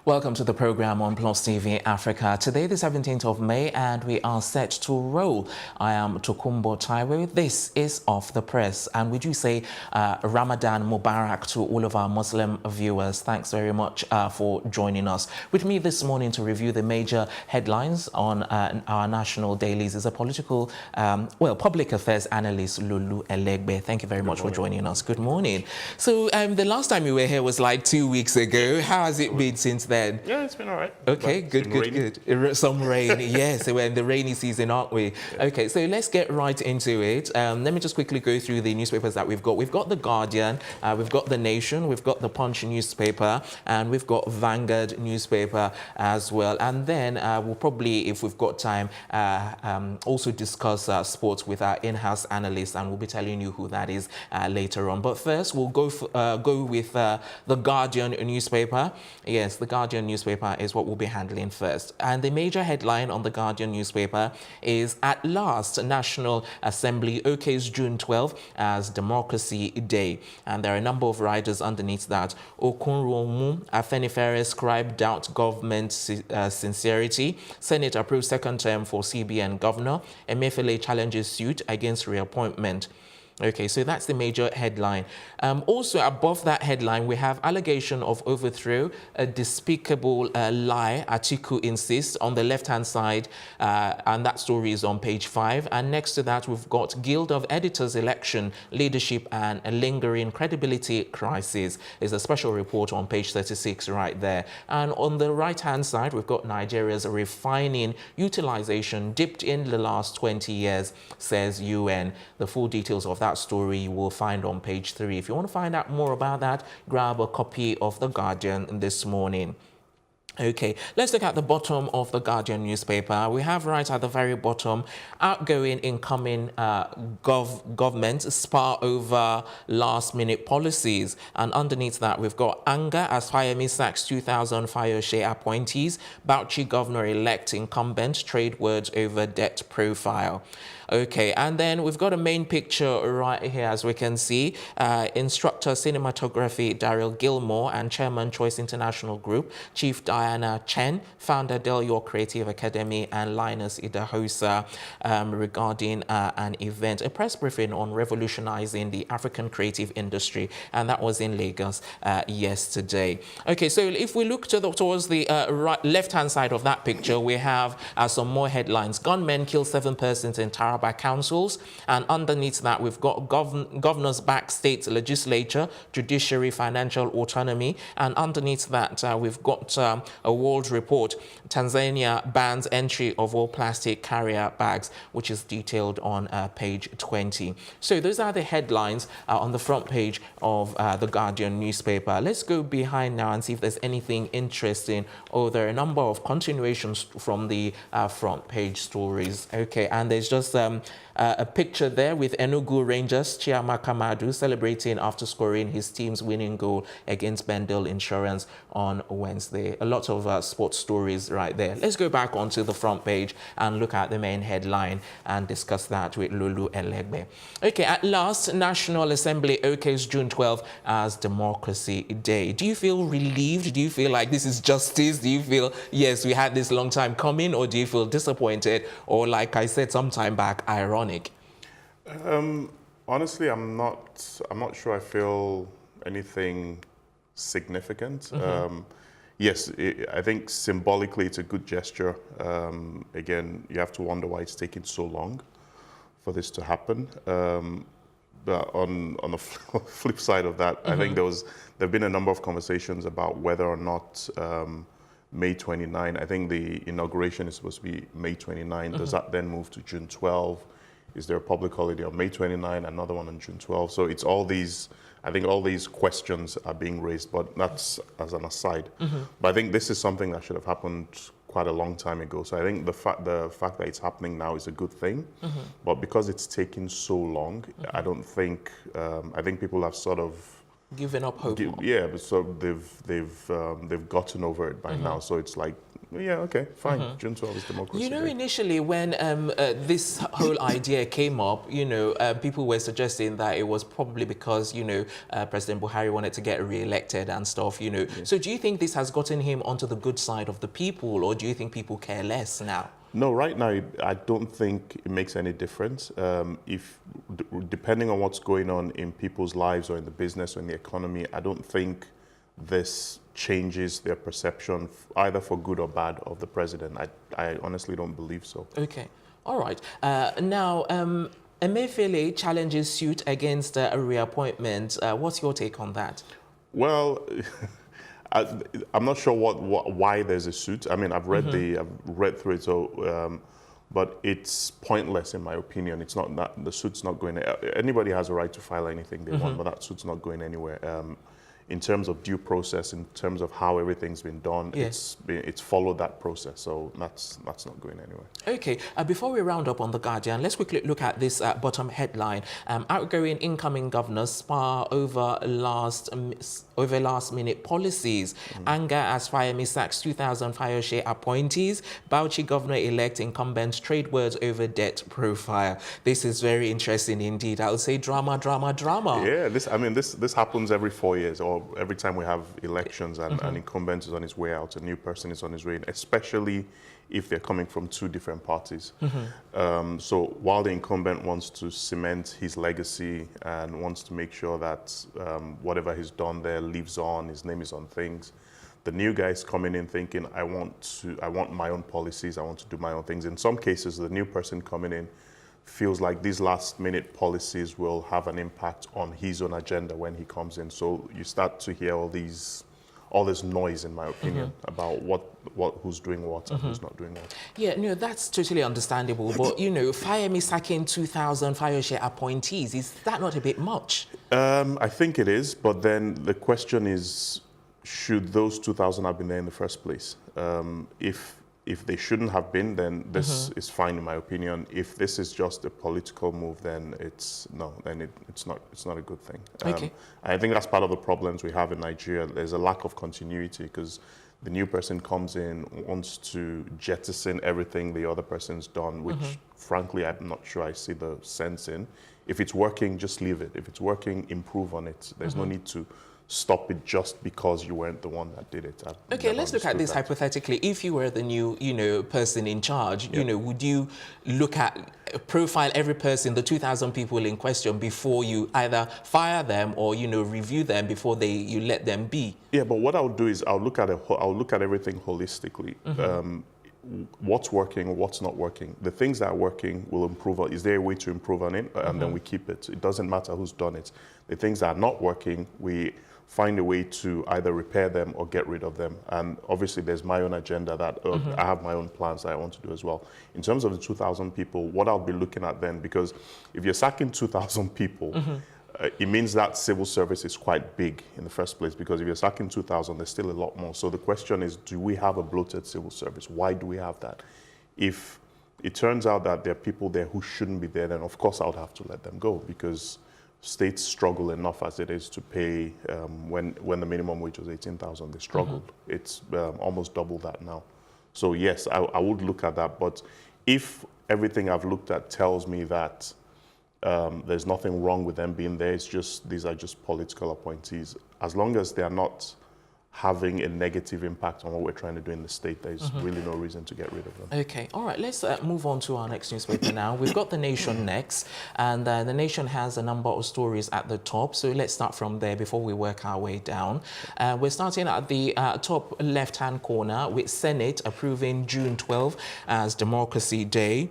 Welcome to the program on Plus TV Africa. Today, the 17th of May, and we are set to roll. I am Tokunbo Taiwo. This is Off the Press, and we do say Ramadan Mubarak to all of our Muslim viewers. Thanks very much for joining us. With me this morning to review the major headlines on our national dailies is a public affairs analyst, Lolu Elegbe. Thank you very much for joining us. Good morning. So the last time you were here was like 2 weeks ago. How has it been since then? Yeah, it's been all right. Okay, good. Some rain, yes, we're in the rainy season, aren't we? Yeah. Okay, so let's get right into it. Let me just quickly go through the newspapers that we've got. We've got The Guardian, we've got The Nation, we've got The Punch newspaper, and we've got Vanguard newspaper as well. And then we'll probably, if we've got time, also discuss sports with our in-house analyst, and we'll be telling you who that is later on. But first, we'll go with The Guardian newspaper. Yes, The Guardian newspaper is what we'll be handling first. And the major headline on The Guardian newspaper is, "At last, National Assembly OK's June 12 as Democracy Day." And there are a number of riders underneath that. Okunruomu, Afenifere scribe doubt government sincerity. Senate approves second term for CBN governor. Emefiele challenges suit against reappointment. Okay, so that's the major headline. Also above that headline, we have allegation of overthrow, a despicable lie, Atiku insists, on the left-hand side, and that story is on page 5. And next to that, we've got Guild of Editors election, leadership and a lingering credibility crisis. Is a special report on page 36 right there. And on the right-hand side, we've got Nigeria's refining utilization dipped in the last 20 years, says UN. The full details of that story you will find on page 3. If you want to find out more about that, grab a copy of The Guardian this morning. Okay, let's look at the bottom of The Guardian newspaper. We have right at the very bottom, outgoing, incoming government spar over last-minute policies. And underneath that, we've got anger as Fayemi sacks 2,000 Fayose appointees. Bauchi governor-elect incumbent trade words over debt profile. Okay, and then we've got a main picture right here, as we can see. Instructor cinematography Daryl Gilmore and Chairman Choice International Group, Chief Diana Chen, founder Del York Creative Academy, and Linus Idahosa regarding an event, a press briefing on revolutionizing the African creative industry, and that was in Lagos yesterday. Okay, so if we look towards the left-hand side of that picture, we have some more headlines. Gunmen kill 7 persons in Taraba councils, and underneath that we've got governors back state legislature, judiciary, financial autonomy, and underneath that we've got a world report. Tanzania bans entry of all plastic carrier bags, which is detailed on page 20. So those are the headlines on the front page of The Guardian newspaper. Let's go behind now and see if there's anything interesting. Oh, there are a number of continuations from the front page stories. Okay, and there's just a picture there with Enugu Rangers Chiamaka Madu celebrating after scoring his team's winning goal against Bendel Insurance on Wednesday. A lot of sports stories right there. Let's go back onto the front page and look at the main headline and discuss that with Lolu Elegbe. Okay, at last, National Assembly OK's June 12 as Democracy Day. Do you feel relieved? Do you feel like this is justice? Do you feel, yes, we had this long time coming, or do you feel disappointed, or like I said some time back, ironic? Honestly, I'm not sure I feel anything significant. Yes, I think symbolically it's a good gesture. Again, you have to wonder why it's taking so long for this to happen. But on the flip side of that, I think there've been a number of conversations about whether or not May 29. I think the inauguration is supposed to be May 29. Does that then move to June 12? Is there a public holiday on May 29, another one on June 12? So it's all these, I think all these questions are being raised, but that's as an aside. But I think this is something that should have happened quite a long time ago. So I think the fact that it's happening now is a good thing. But because it's taking so long, I don't think, I think people have sort of given up hope. Yeah, so they've gotten over it by now. So it's like Yeah, okay, fine. June 12 is Democracy You know, Day. initially when this whole idea came up, people were suggesting that it was probably because, President Buhari wanted to get re-elected and stuff. So do you think this has gotten him onto the good side of the people, or do you think people care less now? No, right now, I don't think it makes any difference. Depending on what's going on in people's lives or in the business or in the economy, I don't think this changes their perception, either for good or bad, of the president. I honestly don't believe so. Okay. All right. Now, Emefiele challenges suit against a reappointment. What's your take on that? Well, I'm not sure why there's a suit. I mean, I've read through it, so but it's pointless in my opinion. It's not that the suit's not going. Anybody has a right to file anything they want, but that suit's not going anywhere. In terms of due process, in terms of how everything's been done, it's followed that process, so that's not going anywhere. Okay, before we round up on The Guardian, let's quickly look at this bottom headline. Outgoing incoming governors spar over last-minute policies. Anger as Fayemi sacks 2,000 Fayoshe appointees. Bauchi governor-elect incumbent trade words over debt profile. This is very interesting indeed. I would say drama, drama, drama. Yeah, this happens every 4 years, or every time we have elections and an incumbent is on his way out, a new person is on his way in, especially if they're coming from two different parties. So while the incumbent wants to cement his legacy and wants to make sure that whatever he's done there lives on, his name is on things, the new guy is coming in thinking, I want my own policies, I want to do my own things. In some cases, the new person coming in feels like these last-minute policies will have an impact on his own agenda when he comes in. So you start to hear all this noise, in my opinion, about who's doing what and who's not doing what. Yeah, no, that's totally understandable. But Fayemi sacking 2,000 Fayoshe appointees, is that not a bit much? I think it is, but then the question is, should those 2,000 have been there in the first place? If they shouldn't have been, then this is fine in my opinion. If this is just a political move, then it's not a good thing. Okay. I think that's part of the problems we have in Nigeria. There's a lack of continuity because the new person comes in, wants to jettison everything the other person's done, which frankly I'm not sure I see the sense in. If it's working, just leave it. If it's working, improve on it. There's no need to stop it just because you weren't the one that did it. Okay, let's look at this hypothetically. If you were the new, person in charge, would you look at, profile every person, the 2,000 people in question, before you either fire them or, review them before you let them be? Yeah, but what I'll do is I'll look at everything holistically. What's working, what's not working. The things that are working will improve. Is there a way to improve on it? And then we keep it. It doesn't matter who's done it. The things that are not working, we find a way to either repair them or get rid of them. And obviously there's my own agenda that I have my own plans that I want to do as well. In terms of the 2,000 people, what I'll be looking at then, because if you're sacking 2,000 people, it means that civil service is quite big in the first place, because if you're sacking 2,000, there's still a lot more. So the question is, do we have a bloated civil service? Why do we have that? If it turns out that there are people there who shouldn't be there, then of course I would have to let them go, because states struggle enough as it is to pay. When the minimum wage was 18,000, they struggled. It's almost double that now. So yes, I would look at that. But if everything I've looked at tells me that there's nothing wrong with them being there, these are just political appointees. As long as they are not having a negative impact on what we're trying to do in the state, there's really no reason to get rid of them. Okay, all right, let's move on to our next newspaper now. We've got The Nation next, and The Nation has a number of stories at the top, so let's start from there before we work our way down. We're starting at the top left-hand corner with Senate approving June 12 as Democracy Day.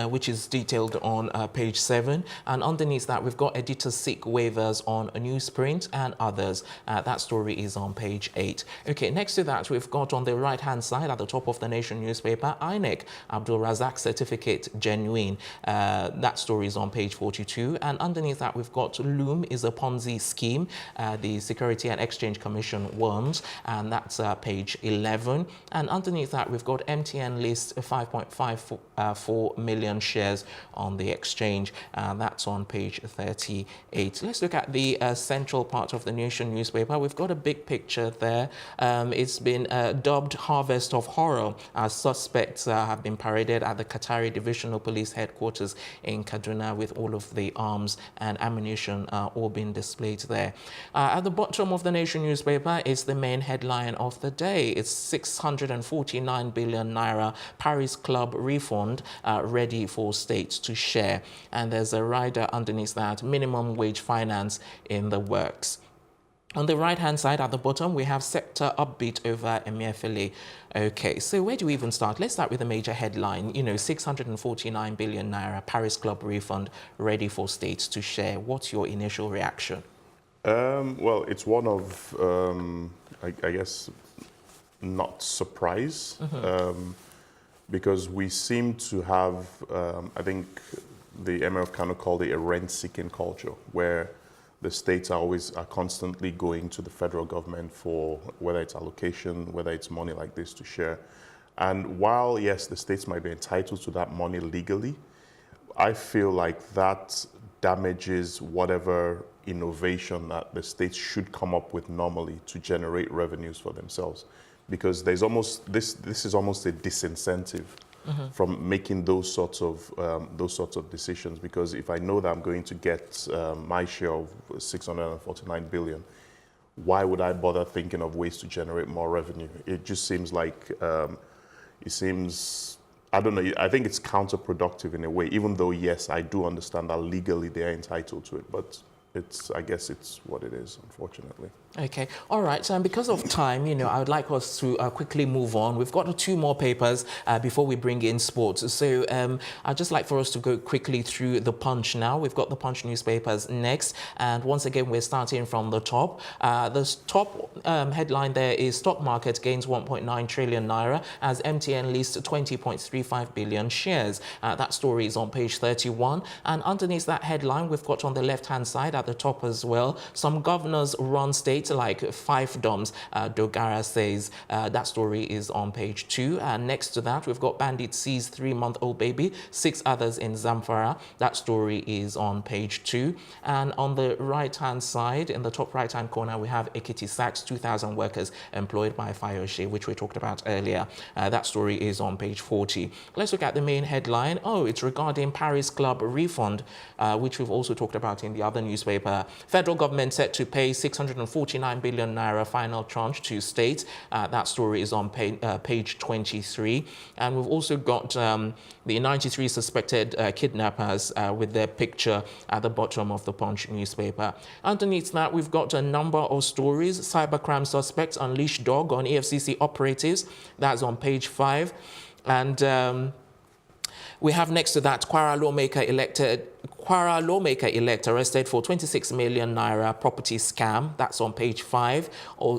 Which is detailed on page 7, and underneath that we've got editor seek waivers on newsprint and others. That story is on page 8. Okay, next to that we've got on the right hand side at the top of The Nation newspaper, INEC Abdul Razak certificate genuine. That story is on page 42, and underneath that we've got Loom is a Ponzi scheme, the Security and Exchange Commission warns, and that's page 11. And underneath that we've got MTN list 5.54 million million shares on the exchange. That's on page 38. Let's look at the central part of the Nation newspaper. We've got a big picture there. It's been dubbed Harvest of Horror, as suspects have been paraded at the Qatari Divisional Police Headquarters in Kaduna with all of the arms and ammunition all being displayed there. At the bottom of the Nation newspaper is the main headline of the day. It's 649 billion naira Paris Club refund ready for states to share. And there's a rider underneath that, minimum wage finance in the works. On the right-hand side at the bottom, we have sector upbeat over Emefiele. Okay, so where do we even start? Let's start with a major headline. 649 billion naira Paris Club refund ready for states to share. What's your initial reaction? Well, it's one of, I guess, not surprise, because we seem to have, I think the Emir of Kano called it a rent-seeking culture, where the states are constantly going to the federal government for whether it's allocation, whether it's money like this to share. And while, yes, the states might be entitled to that money legally, I feel like that damages whatever innovation that the states should come up with normally to generate revenues for themselves. Because there's almost, this is almost a disincentive from making those sorts of decisions, because if I know that I'm going to get my share of 649 billion, why would I bother thinking of ways to generate more revenue? It just seems like I don't know, I think it's counterproductive in a way, even though, yes, I do understand that legally they are entitled to it, but I guess it's what it is, unfortunately. Okay, all right. So because of time, I would like us to quickly move on. We've got 2 more papers before we bring in sports. So I'd just like for us to go quickly through the Punch now. We've got the Punch newspapers next. And once again, we're starting from the top. The top headline there is stock market gains 1.9 trillion naira as MTN leased 20.35 billion shares. That story is on page 31. And underneath that headline, we've got on the left-hand side at the top as well, some governors run states like fiefdoms, Dogara says. That story is on page 2. And next to that, we've got bandit sees 3-month-old baby, 6 others in Zamfara. That story is on page 2. And on the right-hand side, in the top right-hand corner, we have Ekiti sacks 2,000 workers employed by Fayose, which we talked about earlier. That story is on page 40. Let's look at the main headline. Oh, it's regarding Paris Club refund, which we've also talked about in the other newspaper. Federal government set to pay 649 billion naira final tranche to states. That story is on page 23. And we've also got the 93 suspected kidnappers with their picture at the bottom of the Punch newspaper. Underneath that, we've got a number of stories. Cybercrime suspects unleash Doggone FCC operatives. That's on page 5. And we have next to that Kwara lawmaker elect arrested for 26 million naira property scam. That's on page 5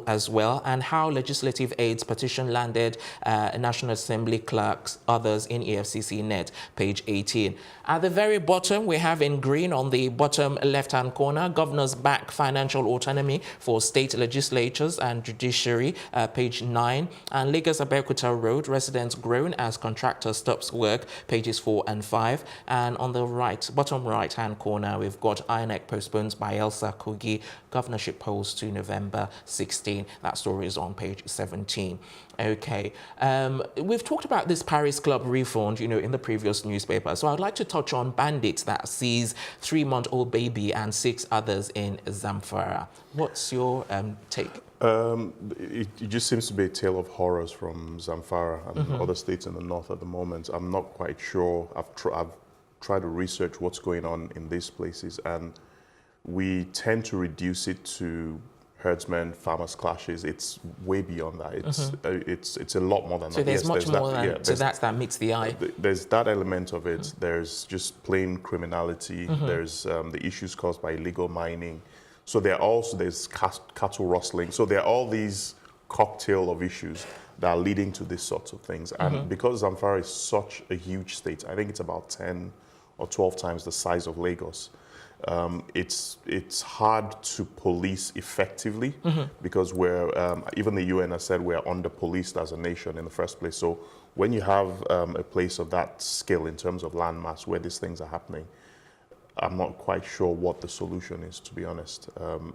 as well. And how legislative aids petition landed National Assembly clerks, others in EFCC net, page 18. At the very bottom, we have in green on the bottom left-hand corner, governors back financial autonomy for state legislatures and judiciary, page 9. And Lagos-Abeokuta Road, residents groan as contractor stops work, pages 4 and 5. And on the bottom right-hand corner, we've got INEC postpones Bayelsa Kogi governorship polls to November 16. That story is on page 17. Okay, we've talked about this Paris Club refund, in the previous newspaper. So I'd like to touch on bandits that seize 3-month-old baby and 6 others in Zamfara. What's your take? It just seems to be a tale of horrors from Zamfara and other states in the north at the moment. I'm not quite sure. I've tried to research what's going on in these places, and we tend to reduce it to herdsmen, farmers clashes. It's way beyond that. It's a lot more than that. So there's much more than that meets the eye. There's that element of it. There's just plain criminality. There's the issues caused by illegal mining. So there's cattle rustling. So there are all these cocktail of issues that are leading to these sorts of things. And because Zamfara is such a huge state, I think it's about 10 or 12 times the size of Lagos. It's hard to police effectively because even the UN has said we're under-policed as a nation in the first place. So when you have a place of that scale in terms of landmass where these things are happening, I'm not quite sure what the solution is, to be honest,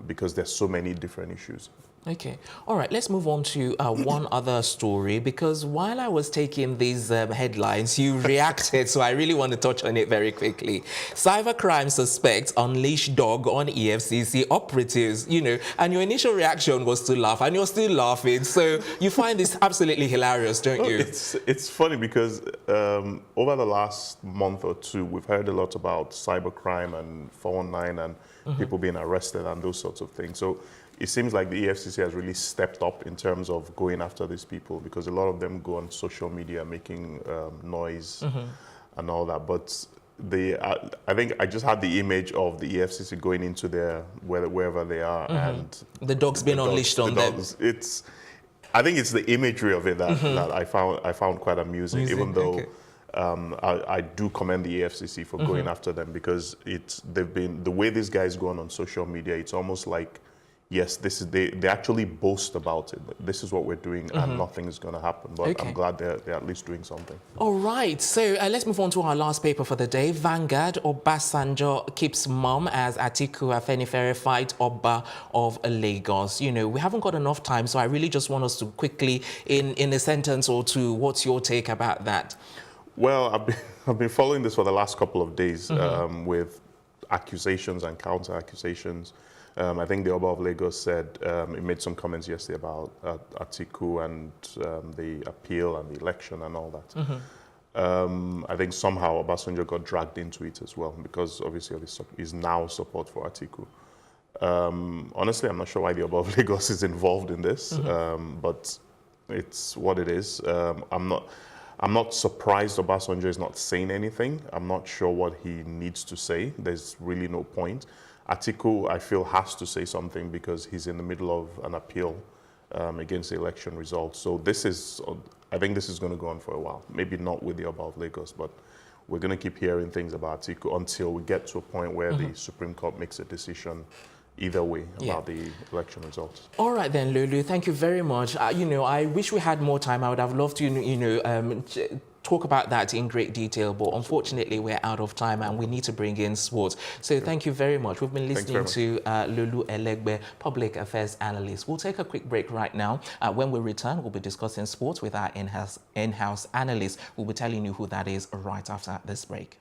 because there's so many different issues. Okay. All right. Let's move on to one other story, because while I was taking these headlines, you reacted. So I really want to touch on it very quickly. Cybercrime suspects unleash Doggone EFCC operatives, and your initial reaction was to laugh, and you're still laughing. So you find this absolutely hilarious, don't you? It's funny because over the last month or two, we've heard a lot about cybercrime and 419 and people being arrested and those sorts of things. So it seems like the EFCC has really stepped up in terms of going after these people, because a lot of them go on social media making noise and all that. But I think I just had the image of the EFCC going into wherever they are, and the dogs being unleashed on them. I think it's the imagery of it that I found quite amusing, even though I do commend the EFCC for going after them, because they've been, the way these guys go on social media, it's almost like, yes, they actually boast about it. This is what we're doing, and nothing is going to happen. But I'm glad they're at least doing something. All right. So let's move on to our last paper for the day. Vanguard, Obasanjo keeps mum as Atiku Afenifere fight Oba of Lagos. We haven't got enough time, so I really just want us to quickly, in a sentence or two, what's your take about that? Well, I've been following this for the last couple of days with accusations and counter accusations. I think the Oba of Lagos said, he made some comments yesterday about Atiku and the appeal and the election and all that. I think somehow Obasanjo got dragged into it as well, because obviously of his now support for Atiku. Honestly, I'm not sure why the Oba of Lagos is involved in this, but it's what it is. I'm not surprised Obasanjo is not saying anything. I'm not sure what he needs to say. There's really no point. Atiku, I feel, has to say something because he's in the middle of an appeal against the election results. So I think this is going to go on for a while. Maybe not with the Oba of Lagos, but we're going to keep hearing things about Atiku until we get to a point where the Supreme Court makes a decision either way about the election results. All right then, Lolu, thank you very much. I wish we had more time. I would have loved to, talk about that in great detail, but unfortunately we're out of time and we need to bring in sports. So thank you very much. We've been listening to Lolu Elegbe, Public Affairs Analyst. We'll take a quick break right now. When we return, we'll be discussing sports with our in-house analyst. We'll be telling you who that is right after this break.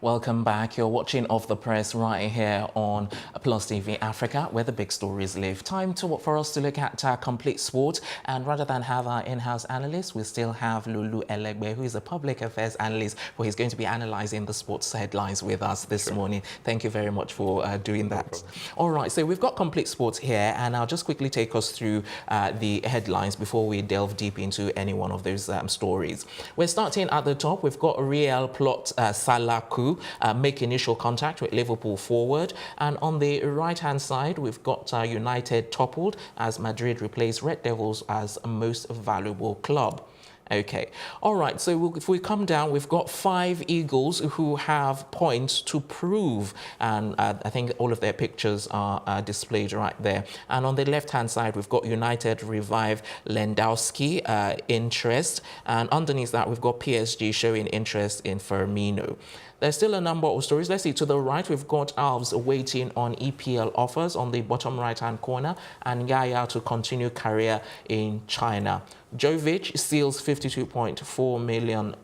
Welcome back. You're watching Off the Press right here on Plus TV Africa, where the big stories live. Time for us to look at complete sport. And rather than have our in-house analyst, we still have Lolu Elegbe, who is a public affairs analyst, who is going to be analyzing the sports headlines with us this morning. Thank you very much for doing that. All right, so we've got complete sports here, and I'll just quickly take us through the headlines before we delve deep into any one of those stories. We're starting at the top. We've got Real plot Salaku make initial contact with Liverpool forward, and on the right-hand side we've got United toppled as Madrid replaced Red Devils as most valuable club. Okay, all right, so if we come down, we've got 5 Eagles who have points to prove, and I think all of their pictures are displayed right there. And on the left-hand side, we've got United revive Lewandowski interest, and underneath that, we've got PSG showing interest in Firmino. There's still a number of stories. Let's see, to the right, we've got Alves waiting on EPL offers on the bottom right-hand corner, and Yaya to continue career in China. Jovic seals £52.4 million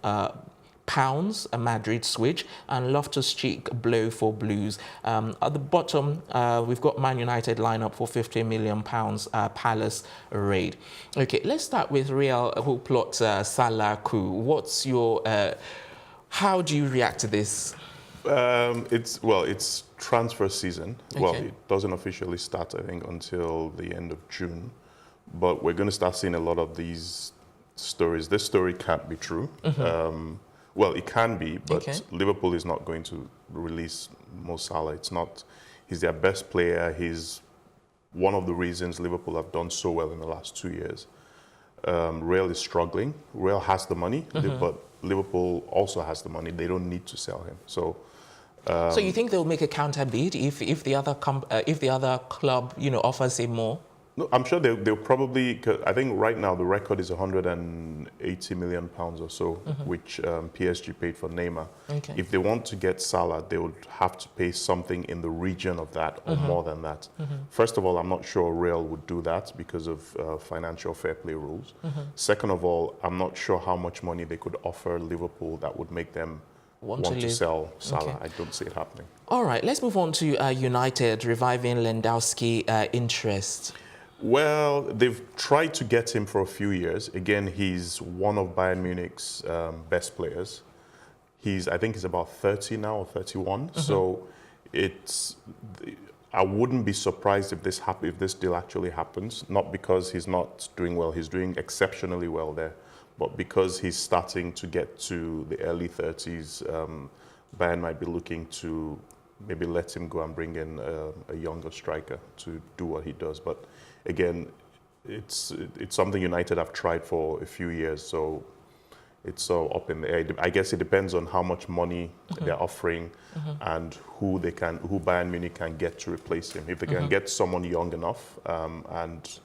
pounds, a Madrid switch, and Loftus-Cheek blow for Blues. At the bottom, we've got Man United lineup for £50 million Palace raid. Okay, let's start with Real, who plot Salaku. What's your... how do you react to this? It's transfer season. Okay. Well, it doesn't officially start, I think, until the end of June. But we're going to start seeing a lot of these stories. This story can't be true. Well, it can be, but Okay. Liverpool is not going to release Mo Salah. It's not. He's their best player. He's one of the reasons Liverpool have done so well in the last 2 years. Real is struggling. Real has the money, but Liverpool also has the money. They don't need to sell him. So. So you think they'll make a counter bid if the other club offers him more? No, I'm sure they'll probably. 'Cause I think right now the record is 180 million pounds or so, which PSG paid for Neymar. Okay. If they want to get Salah, they would have to pay something in the region of that or more than that. First of all, I'm not sure Real would do that because of financial fair play rules. Second of all, I'm not sure how much money they could offer Liverpool that would make them want to sell Salah. Okay. I don't see it happening. All right, let's move on to United reviving Lewandowski interest. Well, they've tried to get him for a few years. Again, he's one of Bayern Munich's best players. I think he's about 30 now or 31. So I wouldn't be surprised if this deal actually happens. Not because he's not doing well, he's doing exceptionally well there, but because he's starting to get to the early 30s, Bayern might be looking to maybe let him go and bring in a younger striker to do what he does. But again, it's something United have tried for a few years, so it's so up in the air. I guess it depends on how much money they're offering and who Bayern Munich can get to replace him. If they can get someone young enough and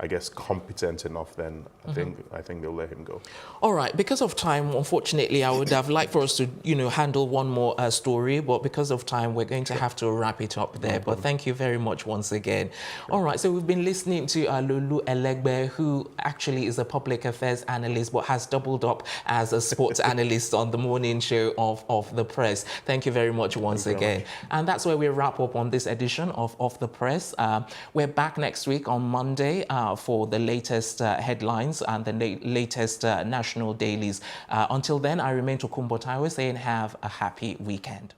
I guess competent enough, then I think they'll let him go. All right, because of time, unfortunately, I would have liked for us to handle one more story, but because of time, we're going to have to wrap it up there. But thank you very much once again. All right, so we've been listening to Lolu Elegbe, who actually is a public affairs analyst, but has doubled up as a sports analyst on the morning show of The Press. Thank you very much once again. And that's where we wrap up on this edition of The Press. We're back next week on Monday for the latest headlines and the latest national dailies. Until then, I remain Tokunbo Taiwo saying have a happy weekend.